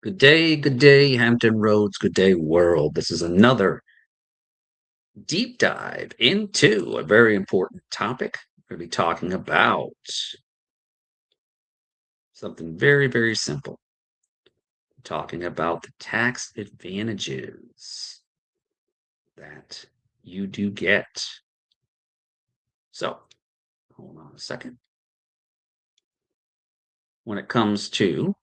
Good day, Hampton Roads. Good day, world. This is another deep dive into a very important topic. We're going to be talking about something very, very simple. Talking about the tax advantages that you do get. So, hold on a second. When it comes to,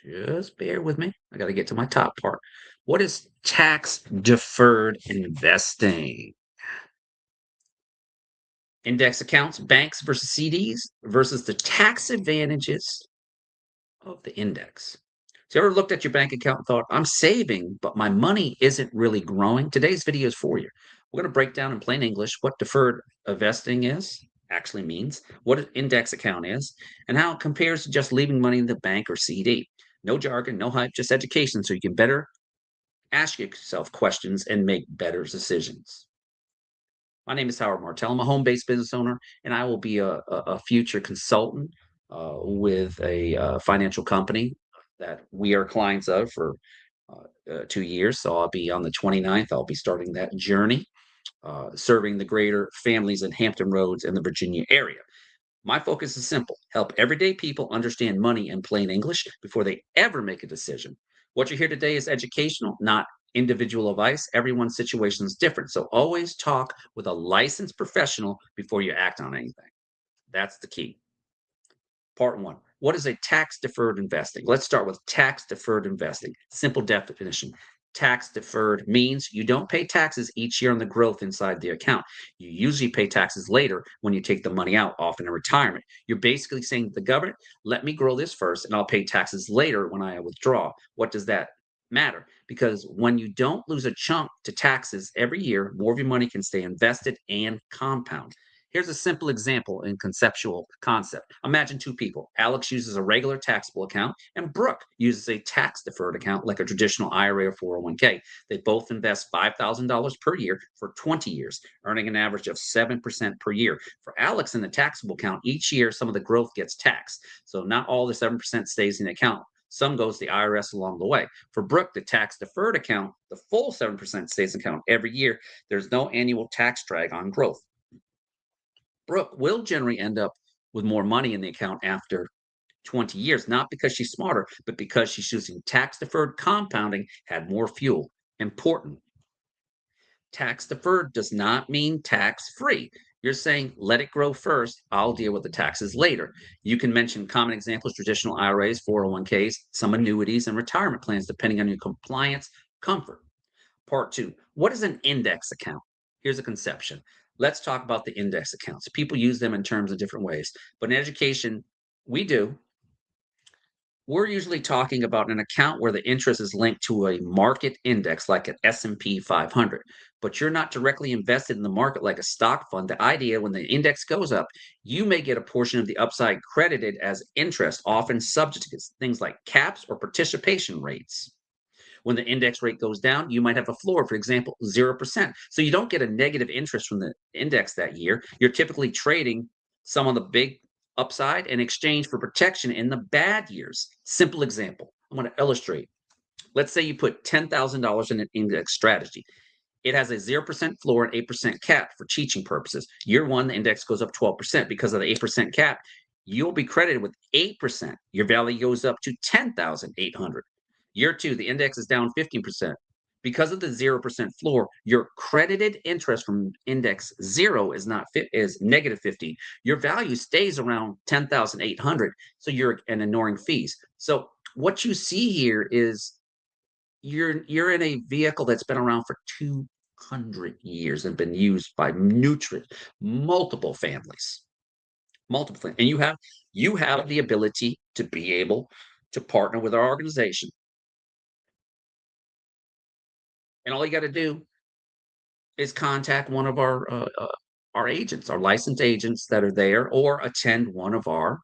just bear with me. I got to get to my top part. What is tax deferred investing? Index accounts, banks versus CDs versus the tax advantages of the index. So, you ever looked at your bank account and thought, I'm saving, but my money isn't really growing? Today's video is for you. We're going to break down in plain English what deferred investing is, actually means, what an index account is, and how it compares to just leaving money in the bank or CD. No jargon, no hype, just education so you can better ask yourself questions and make better decisions. My name is Howard Martell. I'm a home-based business owner, and I will be a future consultant with a financial company that we are clients of for 2 years. So I'll be on the 29th. I'll be starting that journey, serving the greater families in Hampton Roads and the Virginia area. My focus is simple: help everyday people understand money in plain English before they ever make a decision. What you hear today is educational, not individual advice. Everyone's situation is different. So always talk with a licensed professional before you act on anything. That's the key. Part one: what is a tax deferred investing? Let's start with tax deferred investing. Simple definition. Tax deferred means you don't pay taxes each year on the growth inside the account. You usually pay taxes later when you take the money out, often in retirement. You're basically saying to the government, let me grow this first and I'll pay taxes later when I withdraw. What does that matter? Because when you don't lose a chunk to taxes every year, more of your money can stay invested and compound. Here's a simple example in conceptual concept. Imagine two people. Alex uses a regular taxable account, and Brooke uses a tax deferred account like a traditional IRA or 401k. They both invest $5,000 per year for 20 years, earning an average of 7% per year. For Alex in the taxable account, each year some of the growth gets taxed. So not all the 7% stays in the account. Some goes to the IRS along the way. For Brooke, the tax deferred account, the full 7% stays in account every year. There's no annual tax drag on growth. Brooke will generally end up with more money in the account after 20 years, not because she's smarter, but because she's using tax deferred compounding, had more fuel. Important. Tax deferred does not mean tax free. You're saying, let it grow first. I'll deal with the taxes later. You can mention common examples: traditional IRAs, 401ks, some annuities, and retirement plans, depending on your compliance comfort. Part two: what is an index account? Here's a conception. Let's talk about the index accounts. People use them in terms of different ways, but in education, we do. We're usually talking about an account where the interest is linked to a market index like an S&P 500, but you're not directly invested in the market like a stock fund. The idea, when the index goes up, you may get a portion of the upside credited as interest, often subject to things like caps or participation rates. When the index rate goes down, you might have a floor, for example, 0%. So you don't get a negative interest from the index that year. You're typically trading some of the big upside in exchange for protection in the bad years. Simple example. I'm going to illustrate. Let's say you put $10,000 in an index strategy. It has a 0% floor and 8% cap for teaching purposes. Year one, the index goes up 12% because of the 8% cap. You'll be credited with 8%. Your value goes up to 10,800. Year two, the index is down 15%. Because of the 0% floor, your credited interest from index zero is not is negative 50. Your value stays around 10,800. So you're an ignoring fees. So what you see here is you're in a vehicle that's been around for 200 years and been used by multiple families, and you have the ability to be able to partner with our organization, and all you got to do is contact one of our agents, our licensed agents that are there, or attend one of our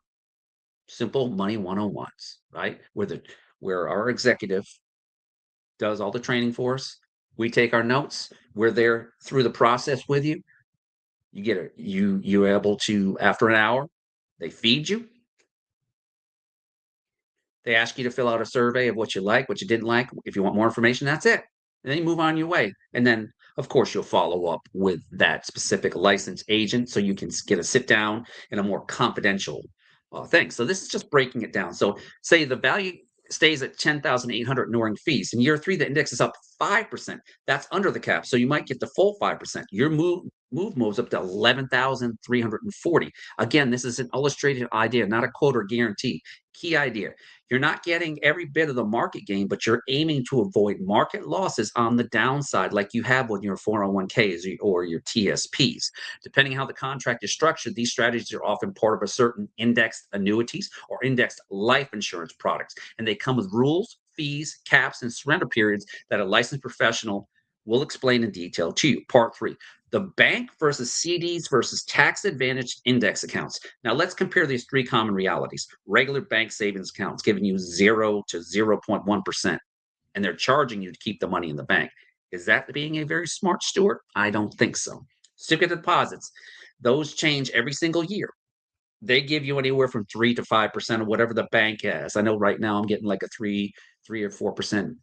simple money one-on-ones, right? Where our executive does all the training for us. We take our notes. We're there through the process with you. You're able to, after an hour, they feed you. They ask you to fill out a survey of what you like, what you didn't like. If you want more information, that's it. And then you move on your way. And then, of course, you'll follow up with that specific licensed agent so you can get a sit down in a more confidential thing. So this is just breaking it down. So say the value stays at 10,800 ignoring fees. In year three, the index is up 5%. That's under the cap. So you might get the full 5%. Your move moves up to 11,340. Again, this is an illustrated idea, not a quote or guarantee. Key idea. You're not getting every bit of the market gain, but you're aiming to avoid market losses on the downside, like you have with your 401ks or your TSPs. Depending on how the contract is structured, these strategies are often part of a certain indexed annuities or indexed life insurance products, and they come with rules, fees, caps, and surrender periods that a licensed professional will explain in detail to you. Part three, the bank versus CDs versus tax advantaged index accounts. Now let's compare these three common realities. Regular bank savings accounts giving you 0 to 0.1%, and they're charging you to keep the money in the bank. Is that being a very smart steward? I don't think so. Certificate deposits, those change every single year. They give you anywhere from 3 to 5% of whatever the bank has. I know right now I'm getting like a 3 or 4%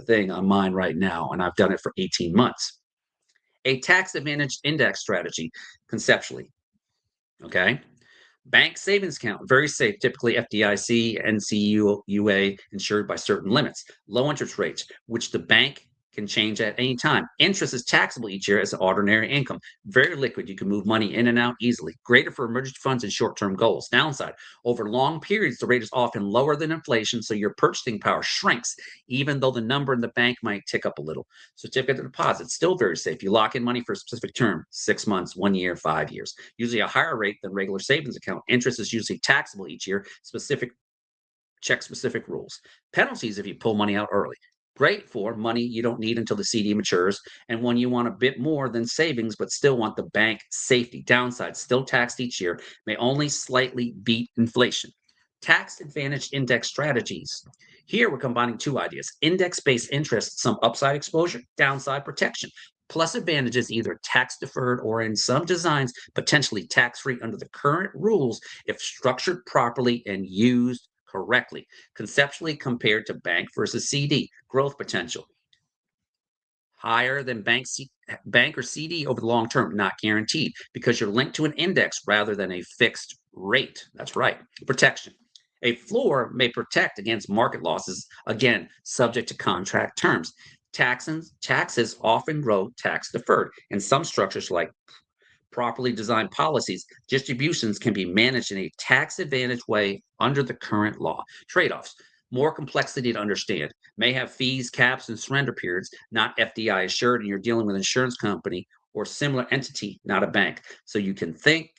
thing on mine right now, and I've done it for 18 months. A tax advantaged index strategy, conceptually. Okay. Bank savings account, very safe, typically FDIC, NCUA, insured by certain limits. Low interest rates, which the bank can change at any time. Interest is taxable each year as ordinary income. Very liquid. You can move money in and out easily. Greater for emergency funds and short term goals. Downside, over long periods, the rate is often lower than inflation, so your purchasing power shrinks, even though the number in the bank might tick up a little. Certificate of deposit, still very safe. You lock in money for a specific term, 6 months, 1 year, 5 years. Usually a higher rate than regular savings account. Interest is usually taxable each year. Check specific rules. Penalties if you pull money out early. Great for money you don't need until the CD matures, and when you want a bit more than savings but still want the bank safety. Downside, still taxed each year, may only slightly beat inflation. Tax advantage index strategies. Here we're combining two ideas: index based interest, some upside exposure, downside protection. Plus advantages either tax deferred or in some designs potentially tax free under the current rules if structured properly and used correctly. Conceptually compared to bank versus CD, growth potential higher than bank or CD over the long term, not guaranteed because you're linked to an index rather than a fixed rate. That's right. Protection. A floor may protect against market losses, again, subject to contract terms. Taxes often grow tax deferred. In some structures, like properly designed policies, distributions can be managed in a tax advantage way under the current law. Trade offs, more complexity to understand, may have fees, caps, and surrender periods, not FDI assured, and you're dealing with an insurance company or similar entity, not a bank. So you can think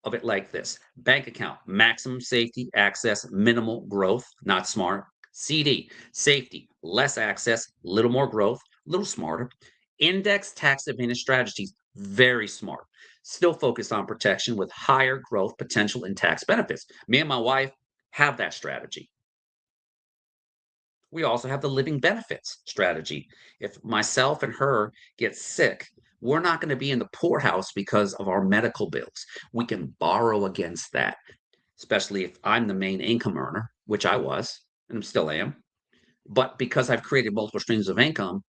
of it like this: bank account, maximum safety, access, minimal growth, not smart. CD, safety, less access, little more growth, little smarter. Index tax advantage strategies, very smart. Still focused on protection with higher growth potential and tax benefits. Me and my wife have that strategy. We also have the living benefits strategy. If myself and her get sick, we're not going to be in the poorhouse because of our medical bills. We can borrow against that, especially if I'm the main income earner, which I was and still am. But because I've created multiple streams of income,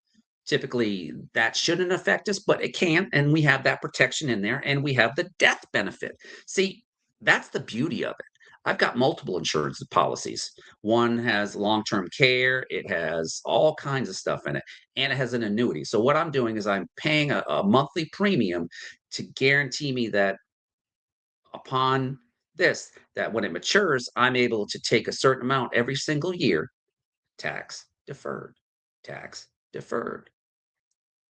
typically that shouldn't affect us, but it can. And we have that protection in there, and we have the death benefit. See, that's the beauty of it. I've got multiple insurance policies. One has long term care, it has all kinds of stuff in it, and it has an annuity. So, what I'm doing is I'm paying a monthly premium to guarantee me that upon this, that when it matures, I'm able to take a certain amount every single year, tax deferred, tax deferred.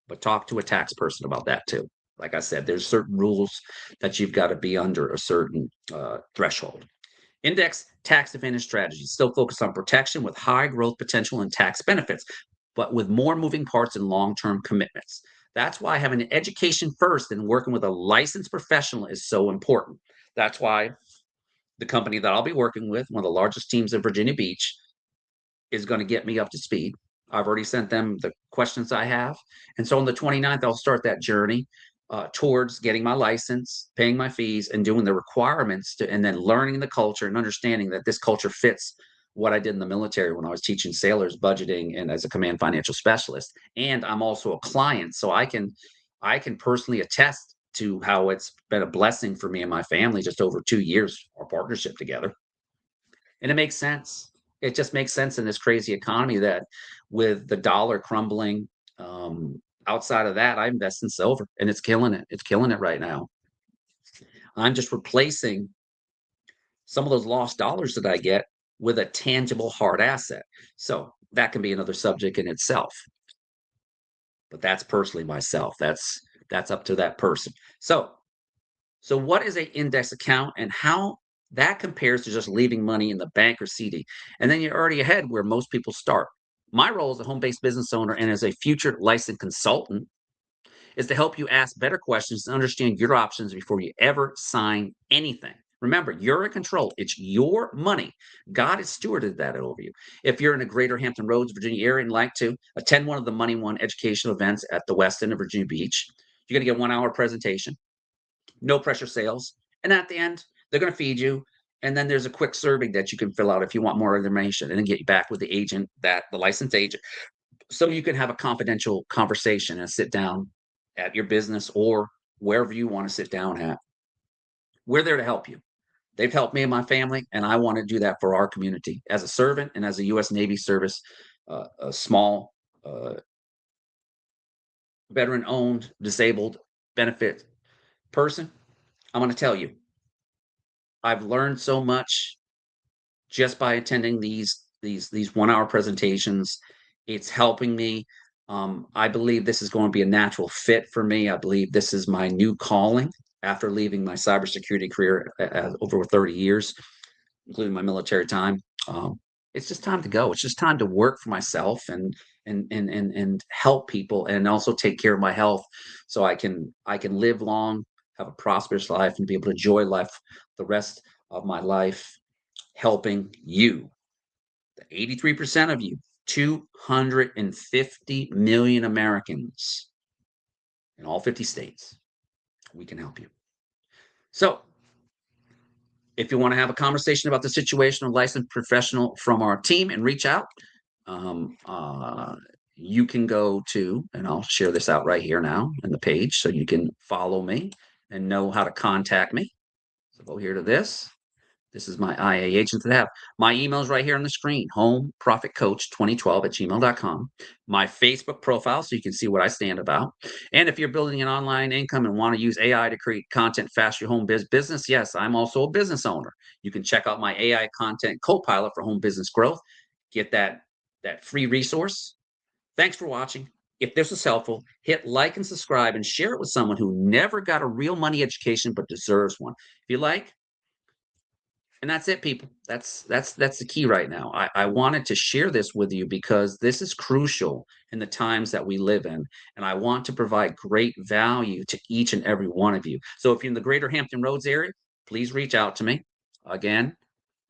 But talk to a tax person about that too. Like I said, there's certain rules that you've got to be under a certain threshold. Index tax advantage strategies still focus on protection with high growth potential and tax benefits, but with more moving parts and long term commitments. That's why having an education first and working with a licensed professional is so important. That's why the company that I'll be working with, one of the largest teams in Virginia Beach, is going to get me up to speed. I've already sent them the questions I have. And so on the 29th, I'll start that journey towards getting my license, paying my fees, and doing the requirements to, and then learning the culture and understanding that this culture fits what I did in the military when I was teaching sailors budgeting and as a command financial specialist. And I'm also a client, so I can personally attest to how it's been a blessing for me and my family just over 2 years, our partnership together. And it makes sense. It just makes sense in this crazy economy that with the dollar crumbling, outside of that, I invest in silver and it's killing it. It's killing it right now. I'm just replacing some of those lost dollars that I get with a tangible hard asset. So that can be another subject in itself, but that's personally myself. That's up to that person. So what is a index account and how that compares to just leaving money in the bank or CD? And then you're already ahead where most people start. My role as a home-based business owner and as a future licensed consultant is to help you ask better questions and understand your options before you ever sign anything. Remember, you're in control. It's your money. God has stewarded that over you. If you're in the Greater Hampton Roads, Virginia area and like to attend one of the Money One educational events at the Westin in Virginia Beach, you're going to get a 1 hour presentation, no pressure sales. And at the end, they're going to feed you. And then there's a quick survey that you can fill out if you want more information and then get you back with the agent, that the licensed agent, so you can have a confidential conversation and sit down at your business or wherever you want to sit down at. We're there to help you. They've helped me and my family, and I want to do that for our community as a servant and as a U.S. Navy service, a small veteran owned, disabled benefit person. I'm going to tell you, I've learned so much just by attending these 1 hour presentations. It's helping me. I believe this is going to be a natural fit for me. I believe this is my new calling after leaving my cybersecurity career over 30 years, including my military time. It's just time to go. It's just time to work for myself and help people and also take care of my health so I can live long, have a prosperous life, and be able to enjoy life the rest of my life helping you, the 83% of you, 250 million Americans in all 50 states. We can help you. So, if you want to have a conversation about the situation, a licensed professional from our team and reach out, um, uh, you can go to, and I'll share this out right here now in the page so you can follow me and know how to contact me. So, go here to this. This is my IA agent that have. My email is right here on the screen, homeprofitcoach2012@gmail.com. My Facebook profile, so you can see what I stand about. And if you're building an online income and want to use AI to create content fast your home business, yes, I'm also a business owner. You can check out my AI content co-pilot for home business growth. Get that free resource. Thanks for watching. If this was helpful, hit like and subscribe and share it with someone who never got a real money education but deserves one. If you like, and that's it, people. That's the key right now. I wanted to share this with you because this is crucial in the times that we live in, and I want to provide great value to each and every one of you. So if you're in the Greater Hampton Roads area, please reach out to me. Again,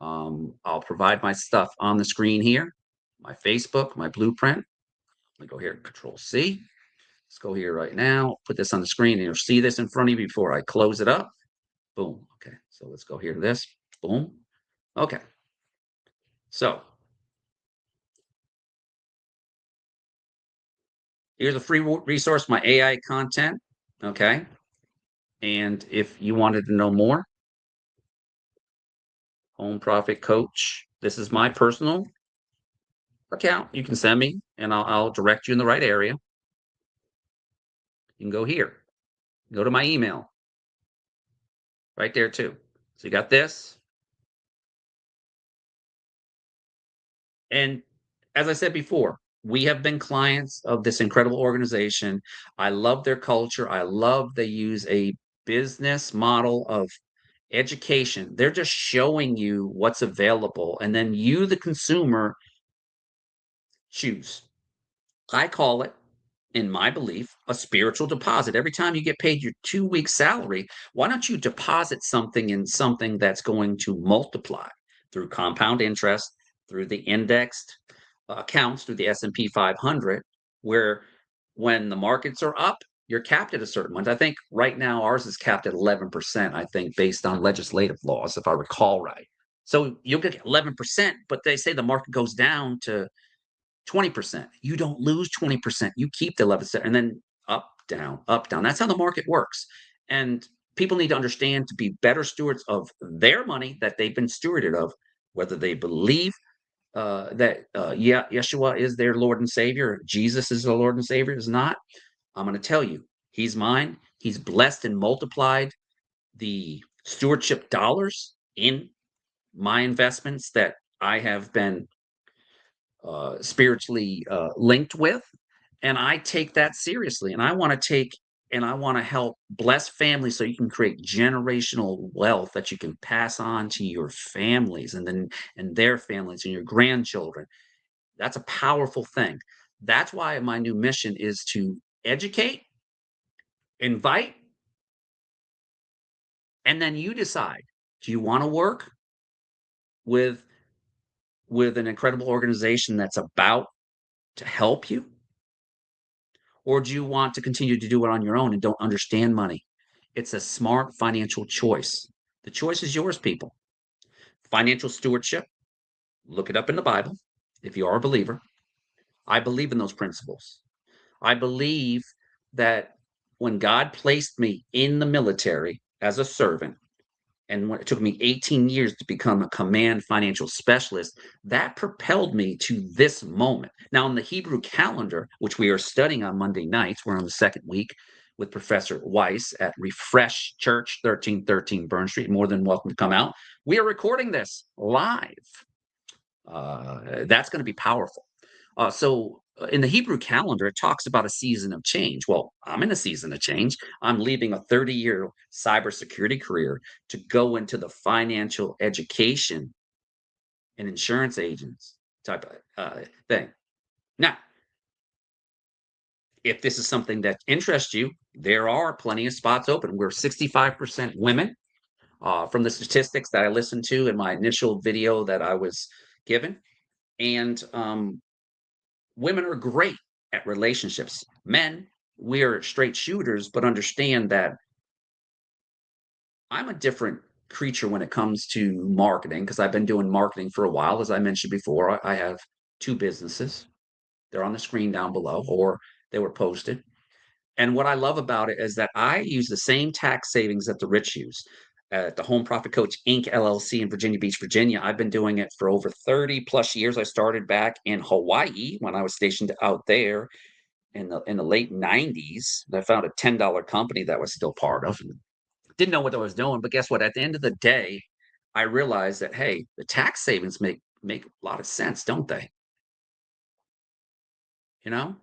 I'll provide my stuff on the screen here, my Facebook, my blueprint. Let me go here, Control C. Let's go here right now. Put this on the screen, and you'll see this in front of you before I close it up. Boom. Okay, so let's go here to this. Boom. Okay. So here's a free resource, my AI content. Okay. And if you wanted to know more, Home Profit Coach, this is my personal account. You can send me and I'll direct you in the right area. You can go here, go to my email right there too. So you got this. And as I said before, we have been clients of this incredible organization. I love their culture. I love they use a business model of education. They're just showing you what's available, and then you, the consumer, choose. I call it, in my belief, a spiritual deposit. Every time you get paid your 2 week salary, why don't you deposit something in something that's going to multiply through compound interest, through the indexed accounts, through the S&P 500, where when the markets are up, you're capped at a certain amount. I think right now ours is capped at 11%, I think, based on legislative laws, if I recall right. So you'll get 11%, but they say the market goes down to 20%. You don't lose 20%. You keep the 11%, and then up, down, up, down. That's how the market works. And people need to understand to be better stewards of their money that they've been stewarded of, whether they believe that yeah, Yeshua is their Lord and Savior, Jesus is the Lord and Savior is not. I'm going to tell you, He's mine. He's blessed and multiplied the stewardship dollars in my investments that I have been spiritually linked with, and I take that seriously. And I want to take and I want to help bless families so you can create generational wealth that you can pass on to your families and then and their families and your grandchildren. That's a powerful thing. That's why my new mission is to educate, invite, and then you decide, do you want to work with an incredible organization that's about to help you, or do you want to continue to do it on your own and don't understand money? It's a smart financial choice. The choice is yours, people. Financial stewardship, look it up in the Bible if you are a believer. I believe in those principles. I believe that when God placed me in the military as a servant, and when it took me 18 years to become a command financial specialist, that propelled me to this moment. Now, in the Hebrew calendar, which we are studying on Monday nights, we're on the second week with Professor Weiss at Refresh Church, 1313 Burn Street. More than welcome to come out. We are recording this live. That's going to be powerful. In the Hebrew calendar, it talks about a season of change. Well, I'm in a season of change. I'm leaving a 30-year cybersecurity career to go into the financial education and insurance agents type of thing. Now, if this is something that interests you, there are plenty of spots open. We're 65% women from the statistics that I listened to in my initial video that I was given. And women are great at relationships. Men, we're straight shooters, but understand that I'm a different creature when it comes to marketing because I've been doing marketing for a while. As I mentioned before, I have two businesses. They're on the screen down below, or they were posted. And what I love about it is that I use the same tax savings that the rich use. At the Home Profit Coach Inc. LLC in Virginia Beach, Virginia, I've been doing it for over 30 plus years. I started back in Hawaii when I was stationed out there in the late 90s. I found a $10 company that I was still part of. Didn't know what I was doing, but guess what? At the end of the day, I realized that hey, the tax savings make a lot of sense, don't they? You know,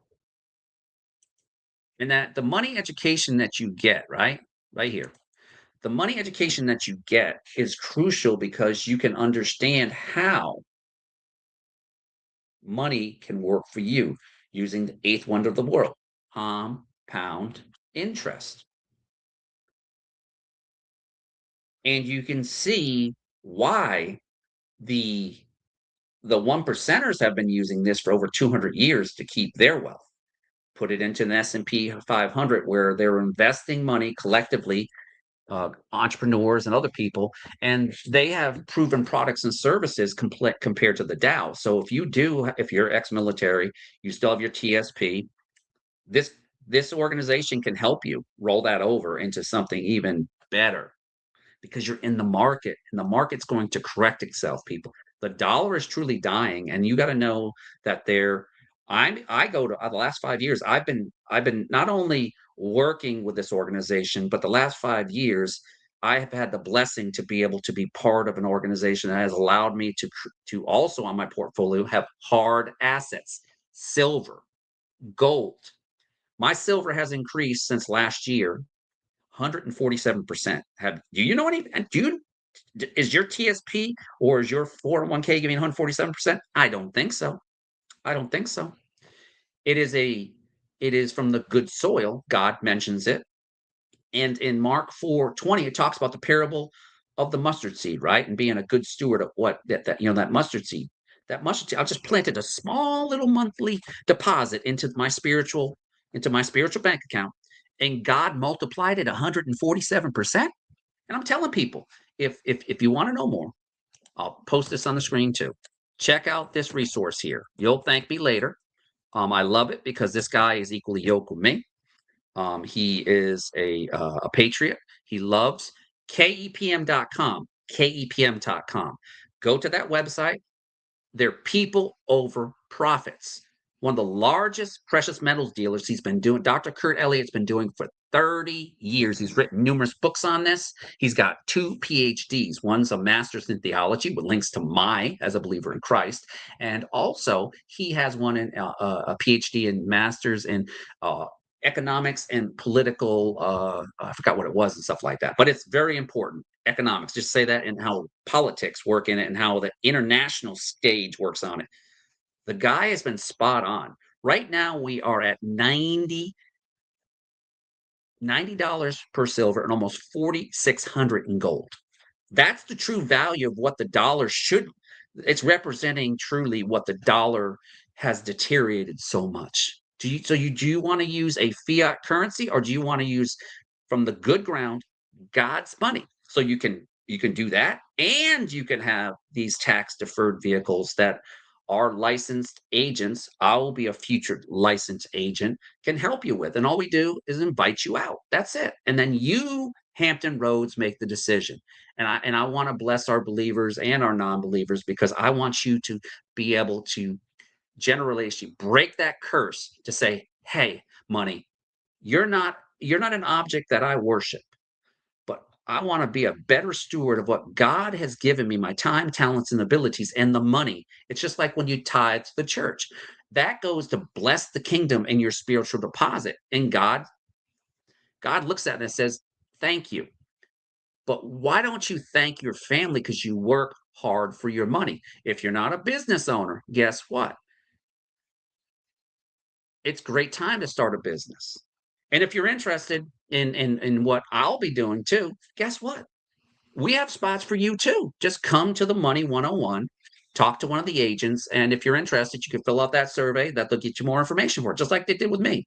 and that the money education that you get, right here, the money education that you get is crucial because you can understand how money can work for you using the eighth wonder of the world, compound interest. And you can see why the one percenters have been using this for over 200 years to keep their wealth. Put it into an S&P 500 where they're investing money collectively, entrepreneurs and other people, and they have proven products and services compared to the Dow. So if you're ex-military, you still have your TSP, this this organization can help you roll that over into something even better because you're in the market and the market's going to correct itself, people. The dollar is truly dying, and you got to know that I go to the last 5 years. I've been not only working with this organization, but the last 5 years I have had the blessing to be able to be part of an organization that has allowed me to also on my portfolio have hard assets, silver, gold. My silver has increased since last year 147%. Have do you know any? Do you is your TSP or is your 401k giving 147%? I don't think so. I don't think so. It is a it is from the good soil. God mentions it. And in Mark 4:20, it talks about the parable of the mustard seed, right? And being a good steward of what that that mustard seed. That mustard seed, I just planted a small little monthly deposit into my spiritual bank account, and God multiplied it 147%. And I'm telling people, if you want to know more, I'll post this on the screen too. Check out this resource here. You'll thank me later. I love it because this guy is equally yoked with me. He is a patriot. He loves KEPM.com. KEPM.com. Go to that website. They're people over profits. One of the largest precious metals dealers he's been doing, Dr. Kurt Elliott's been doing for 30 years. He's written numerous books on this. He's got 2 PhDs. One's a master's in theology with links to my as a believer in Christ. And also, he has one in a PhD and master's in economics and political, I forgot what it was and stuff like that. But it's very important. Economics, just say that, and how politics work in it and how the international stage works on it. The guy has been spot on. Right now, we are at $90 per silver and almost 4,600 in gold. That's the true value of what the dollar should. It's representing truly what the dollar has deteriorated so much. Do you want to use a fiat currency, or do you want to use from the good ground God's money? So you can do that, and you can have these tax deferred vehicles that our licensed agents, I will be a future licensed agent, can help you with. And all we do is invite you out. That's it. And then you, Hampton Roads, make the decision. And I want to bless our believers and our non-believers, because I want you to be able to generally break that curse to say, hey, money, you're not an object that I worship, but I want to be a better steward of what God has given me, my time, talents, and abilities, and the money. It's just like when you tithe to the church. That goes to bless the kingdom and your spiritual deposit. And God looks at it and says, thank you. But why don't you thank your family because you work hard for your money? If you're not a business owner, guess what? It's a great time to start a business. And if you're interested in what I'll be doing too, guess what? We have spots for you too. Just come to the Money 101, talk to one of the agents, and if you're interested, you can fill out that survey that they'll get you more information for it, just like they did with me.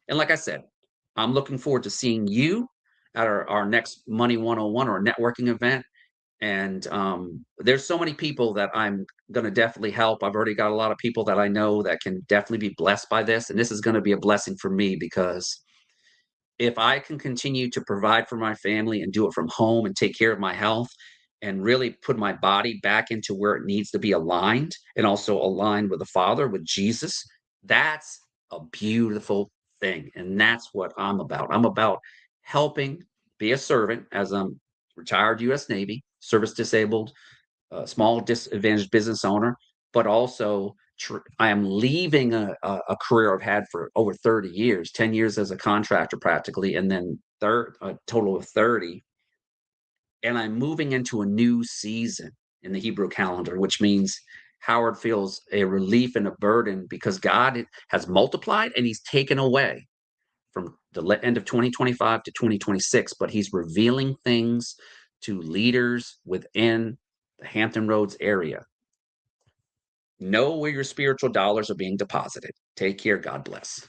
And like I said, I'm looking forward to seeing you at our next Money 101 or networking event. And there's so many people that I'm going to definitely help. I've already got a lot of people that I know that can definitely be blessed by this. And this is going to be a blessing for me, because if I can continue to provide for my family and do it from home and take care of my health and really put my body back into where it needs to be aligned, and also aligned with the Father, with Jesus, that's a beautiful thing. And that's what I'm about. I'm about helping, be a servant, as I'm retired U.S. Navy, service disabled, small disadvantaged business owner, but also I am leaving a career I've had for over 30 years, 10 years as a contractor practically, and then a total of 30. And I'm moving into a new season in the Hebrew calendar, which means Howard feels a relief and a burden because God has multiplied and he's taken away from the end of 2025 to 2026, but he's revealing things to leaders within the Hampton Roads area. Know where your spiritual dollars are being deposited. Take care. God bless.